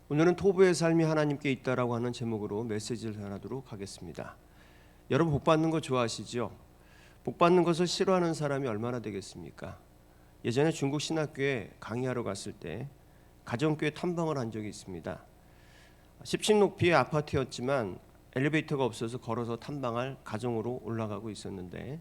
오늘은 토부의 삶이 하나님께 있다라고 하는 제목으로 메시지를 전하도록 하겠습니다. 여러분 복 받는 거 좋아하시죠? 복 받는 것을 싫어하는 사람이 얼마나 되겠습니까? 예전에 중국 신학교에 강의하러 갔을 때 가정교회 탐방을 한 적이 있습니다. 10층 높이의 아파트였지만 엘리베이터가 없어서 걸어서 탐방할 가정으로 올라가고 있었는데,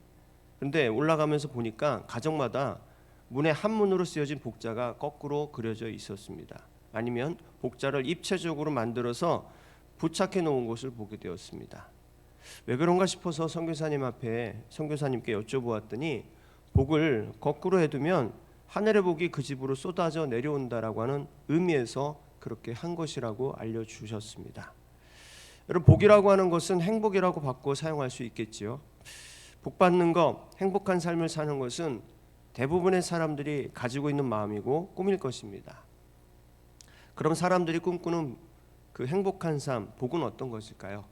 그런데 올라가면서 보니까 가정마다 문에 한문으로 쓰여진 복자가 거꾸로 그려져 있었습니다. 아니면 복자를 입체적으로 만들어서 부착해 놓은 것을 보게 되었습니다. 왜 그런가 싶어서 선교사님 앞에 선교사님께 여쭤보았더니 복을 거꾸로 해두면 하늘의 복이 그 집으로 쏟아져 내려온다라고 하는 의미에서 그렇게 한 것이라고 알려주셨습니다. 여러분, 복이라고 하는 것은 행복이라고 바꿔 사용할 수 있겠지요. 복 받는 것, 행복한 삶을 사는 것은 대부분의 사람들이 가지고 있는 마음이고 꿈일 것입니다. 그럼 사람들이 꿈꾸는 그 행복한 삶, 복은 어떤 것일까요?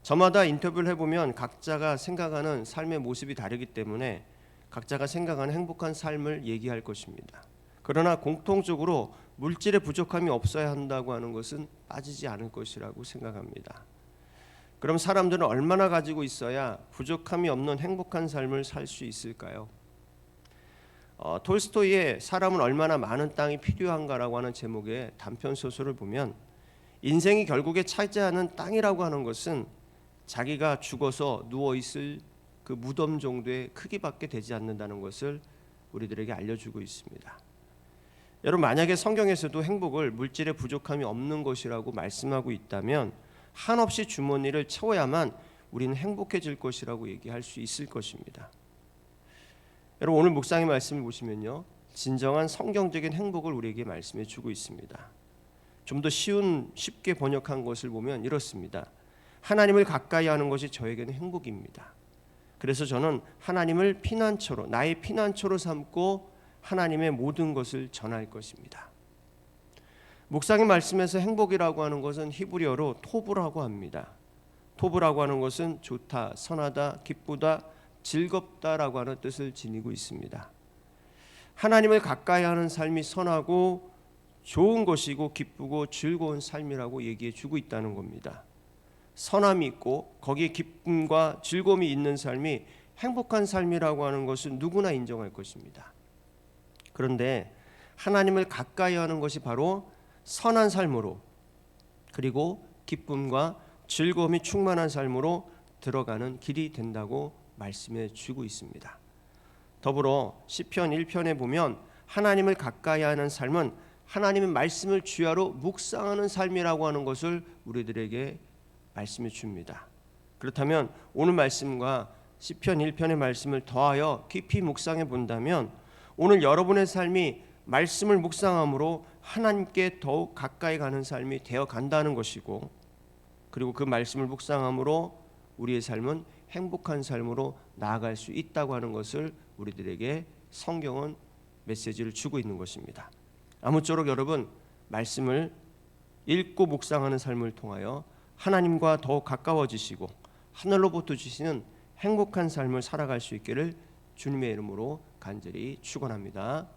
저마다 인터뷰를 해보면 각자가 생각하는 삶의 모습이 다르기 때문에 각자가 생각하는 행복한 삶을 얘기할 것입니다. 그러나 공통적으로 물질의 부족함이 없어야 한다고 하는 것은 빠지지 않을 것이라고 생각합니다. 그럼 사람들은 얼마나 가지고 있어야 부족함이 없는 행복한 삶을 살 수 있을까요? 톨스토이의 사람은 얼마나 많은 땅이 필요한가라고 하는 제목의 단편 소설을 보면 인생이 결국에 차지하는 땅이라고 하는 것은 자기가 죽어서 누워있을 그 무덤 정도의 크기밖에 되지 않는다는 것을 우리들에게 알려주고 있습니다. 여러분, 만약에 성경에서도 행복을 물질의 부족함이 없는 것이라고 말씀하고 있다면 한없이 주머니를 채워야만 우리는 행복해질 것이라고 얘기할 수 있을 것입니다. 여러분, 오늘 묵상의 말씀을 보시면요, 진정한 성경적인 행복을 우리에게 말씀해 주고 있습니다. 좀 더 쉽게 번역한 것을 보면 이렇습니다. 하나님을 가까이 하는 것이 저에게는 행복입니다. 그래서 저는 하나님을 피난처로, 나의 피난처로 삼고 하나님의 모든 것을 전할 것입니다. 묵상의 말씀에서 행복이라고 하는 것은 히브리어로 토브라고 합니다. 토브라고 하는 것은 좋다, 선하다, 기쁘다, 즐겁다라고 하는 뜻을 지니고 있습니다. 하나님을 가까이 하는 삶이 선하고 좋은 것이고 기쁘고 즐거운 삶이라고 얘기해 주고 있다는 겁니다. 선함이 있고 거기에 기쁨과 즐거움이 있는 삶이 행복한 삶이라고 하는 것은 누구나 인정할 것입니다. 그런데 하나님을 가까이 하는 것이 바로 선한 삶으로, 그리고 기쁨과 즐거움이 충만한 삶으로 들어가는 길이 된다고 말씀해 주고 있습니다. 더불어 시편 1편에 보면 하나님을 가까이 하는 삶은 하나님의 말씀을 주야로 묵상하는 삶이라고 하는 것을 우리들에게 말씀해 줍니다. 그렇다면 오늘 말씀과 시편 1편의 말씀을 더하여 깊이 묵상해 본다면 오늘 여러분의 삶이 말씀을 묵상함으로 하나님께 더욱 가까이 가는 삶이 되어 간다는 것이고, 그리고 그 말씀을 묵상함으로 우리의 삶은 행복한 삶으로 나아갈 수 있다고 하는 것을 우리들에게 성경은 메시지를 주고 있는 것입니다. 아무쪼록 여러분, 말씀을 읽고 묵상하는 삶을 통하여 하나님과 더욱 가까워지시고 하늘로부터 주시는 행복한 삶을 살아갈 수 있기를 주님의 이름으로 간절히 축원합니다.